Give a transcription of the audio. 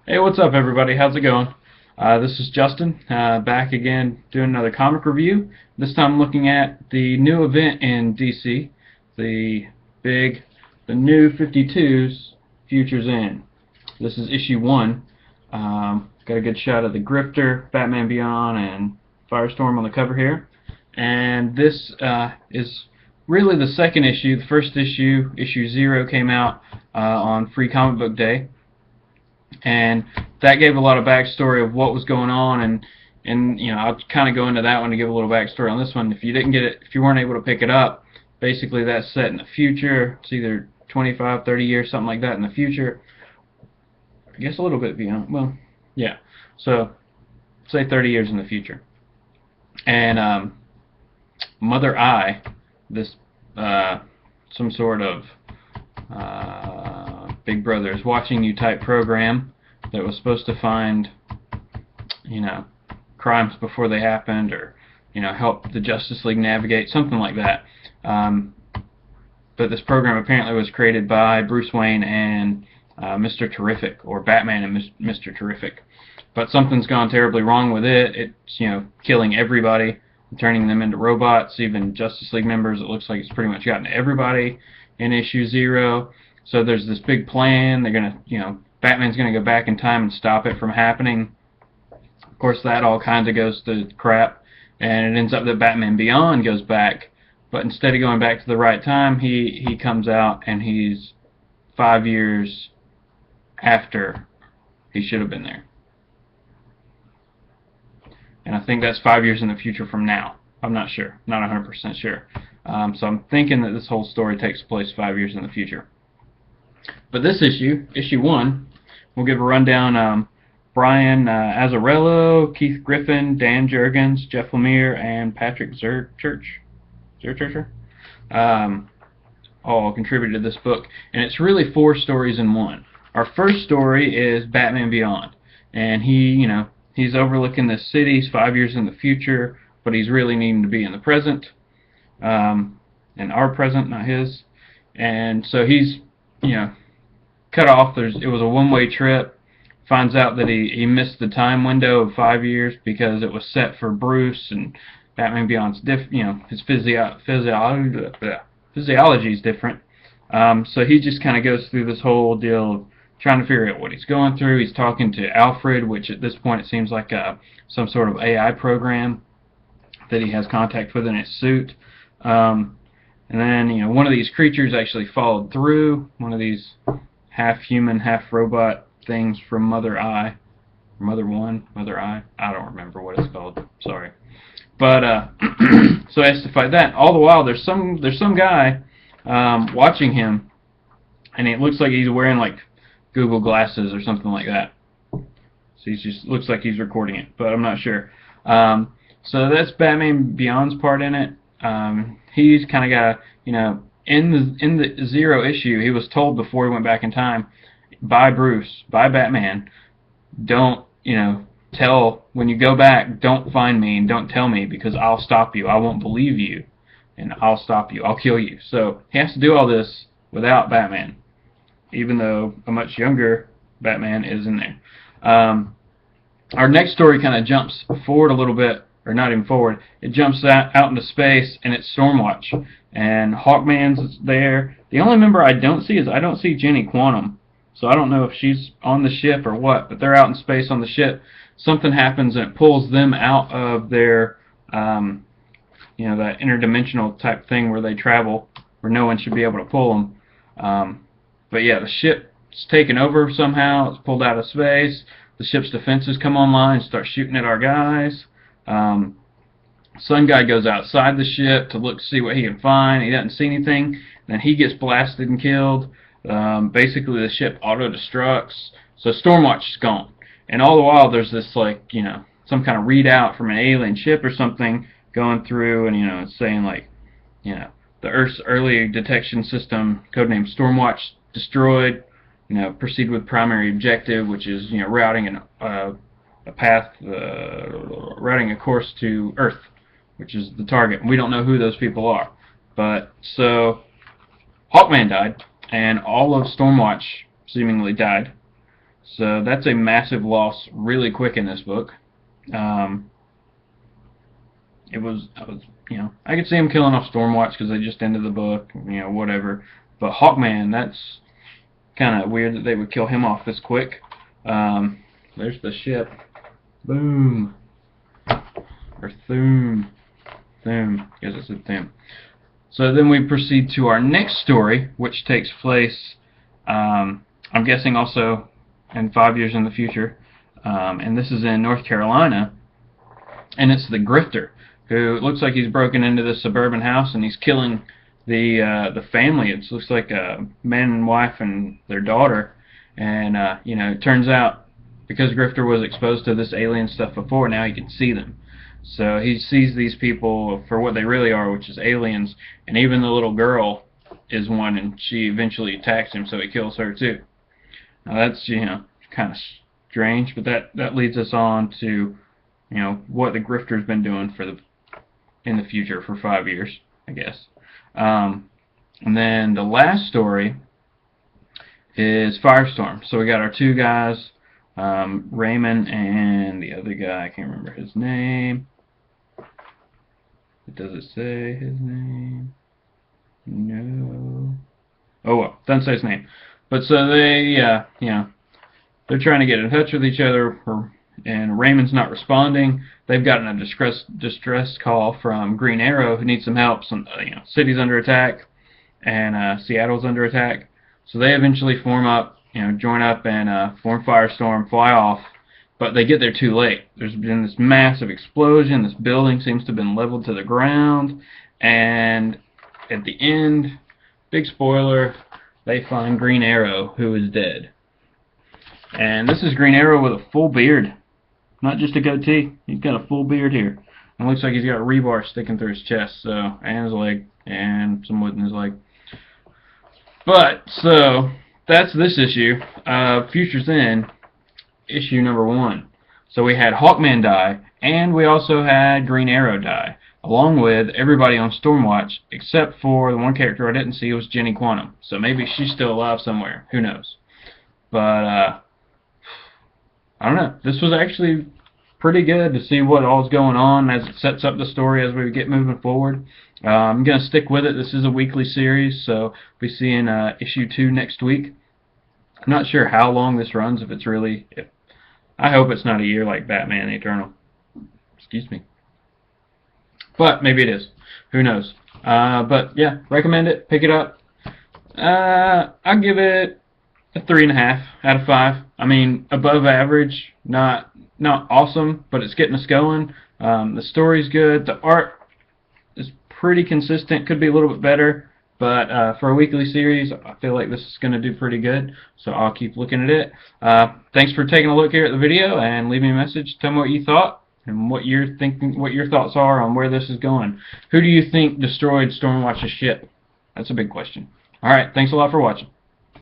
Hey, what's up, everybody? How's it going? This is Justin, back again doing another comic review. This time looking at the new event in DC, the new 52's Futures End. This is issue 1. Got a good shot of the Grifter, Batman Beyond, and Firestorm on the cover here. And this is really the second issue. The first issue, issue 0, came out on Free Comic Book Day. And that gave a lot of backstory of what was going on, and you know, I'll kind of go into that one to give a little backstory on this one. If you didn't get it, if you weren't able to pick it up, basically that's set in the future. It's either 25, 30 years, something like that in the future. I guess a little bit beyond. Well, yeah. So say 30 years in the future. And Mother Eye, this some sort of Big Brother is watching you type program that was supposed to find, you know, crimes before they happened, or, you know, help the Justice League navigate, something like that. But this program apparently was created by Bruce Wayne and Mr. Terrific, or Batman and Mr. Terrific. But something's gone terribly wrong with it. It's, you know, killing everybody, turning them into robots, even Justice League members. It looks like it's pretty much gotten to everybody in issue 0. So there's this big plan. They're gonna, you know, Batman's gonna go back in time and stop it from happening. Of course, that all kind of goes to crap, and it ends up that Batman Beyond goes back, but instead of going back to the right time, he comes out and he's 5 years after he should have been there. And I think that's 5 years in the future from now. I'm not sure, not 100% sure. So I'm thinking that this whole story takes place 5 years in the future. But this issue, issue 1, we'll give a rundown. Brian Azzarello, Keith Giffen, Dan Jurgens, Jeff Lemire, and Patrick Zircher all contributed to this book. And it's really 4 stories in one. Our first story is Batman Beyond. And he's overlooking this city. He's 5 years in the future, but he's really needing to be in the present. And our present, not his. And so he's, cut off. It was a one-way trip. Finds out that he missed the time window of 5 years because it was set for Bruce, and Batman Beyond's his physiology is different. So he just kind of goes through this whole deal of trying to figure out what he's going through. He's talking to Alfred, which at this point it seems like some sort of AI program that he has contact with in his suit. And then, one of these creatures actually followed through, one of these half-human, half-robot things from Mother Eye. Mother Eye? I don't remember what it's called. Sorry. But, so he has to fight that. All the while, there's some guy watching him, and it looks like he's wearing, like, Google glasses or something like that. So he just looks like he's recording it, but I'm not sure. So that's Batman Beyond's part in it. He's kind of got, in the 0 issue, he was told before he went back in time by Bruce, by Batman, don't, when you go back, don't find me and don't tell me, because I'll stop you. I won't believe you, and I'll stop you. I'll kill you. So he has to do all this without Batman, even though a much younger Batman is in there. Our next story kind of jumps forward a little bit, or not even forward. It jumps out into space, and it's Stormwatch. And Hawkman's there. The only member I don't see is I don't see Jenny Quantum. So I don't know if she's on the ship or what, but they're out in space on the ship. Something happens and it pulls them out of their, that interdimensional type thing where they travel, where no one should be able to pull them. But yeah, the ship's taken over somehow. It's pulled out of space. The ship's defenses come online and start shooting at our guys. Sun Guy goes outside the ship to see what he can find. He doesn't see anything. Then he gets blasted and killed. Basically, the ship auto-destructs. So Stormwatch is gone. And all the while, there's this, some kind of readout from an alien ship or something going through, and, it's saying, the Earth's early detection system, codenamed Stormwatch, destroyed. Proceed with primary objective, which is, routing routing a course to Earth, which is the target. We don't know who those people are. But, so, Hawkman died, and all of Stormwatch seemingly died. So that's a massive loss really quick in this book. I could see him killing off Stormwatch because they just ended the book, whatever. But Hawkman, that's kind of weird that they would kill him off this quick. There's the ship. Boom. Or Thoom. Thoom. Guess it's a Thoom. So then we proceed to our next story, which takes place, I'm guessing also in 5 years in the future. And this is in North Carolina. And it's the Grifter, who looks like he's broken into this suburban house and he's killing the family. It looks like a man and wife and their daughter. And, it turns out because Grifter was exposed to this alien stuff before, now he can see them. So he sees these people for what they really are, which is aliens, and even the little girl is one, and she eventually attacks him, so he kills her too. Now that's, kind of strange, but that leads us on to, what the Grifter's been doing in the future for 5 years, I guess. And then the last story is Firestorm. So we got our two guys, Raymond and the other guy, I can't remember his name. Does it say his name? No. Oh well, doesn't say his name. But so they, they're trying to get in touch with each other, and Raymond's not responding. They've gotten a distress call from Green Arrow, who needs some help. Some, city's under attack, and Seattle's under attack. So they eventually form up, join up and form Firestorm, fly off. But they get there too late. There's been this massive explosion. This building seems to have been leveled to the ground. And at the end, big spoiler, they find Green Arrow, who is dead. And this is Green Arrow with a full beard. Not just a goatee. He's got a full beard here. And it looks like he's got rebar sticking through his chest, and his leg, and some wood in his leg. But, so, that's this issue. Future's End, issue number 1. So we had Hawkman die, and we also had Green Arrow die, along with everybody on Stormwatch, except for the one character I didn't see was Jenny Quantum. So maybe she's still alive somewhere. Who knows? But, I don't know. This was actually pretty good to see what all's going on as it sets up the story as we get moving forward. I'm going to stick with it. This is a weekly series, so we'll be seeing issue 2 next week. I'm not sure how long this runs, I hope it's not a year like Batman Eternal. Excuse me. But maybe it is. Who knows? But yeah, recommend it. Pick it up. I'll give it a 3.5 out of 5. I mean, above average. Not awesome, but it's getting us going. The story's good. The art is pretty consistent. Could be a little bit better. But for a weekly series, I feel like this is going to do pretty good, so I'll keep looking at it. Thanks for taking a look here at the video, and leave me a message. Tell me what you thought, and what you're thinking, what your thoughts are on where this is going. Who do you think destroyed Stormwatch's ship? That's a big question. Alright, thanks a lot for watching.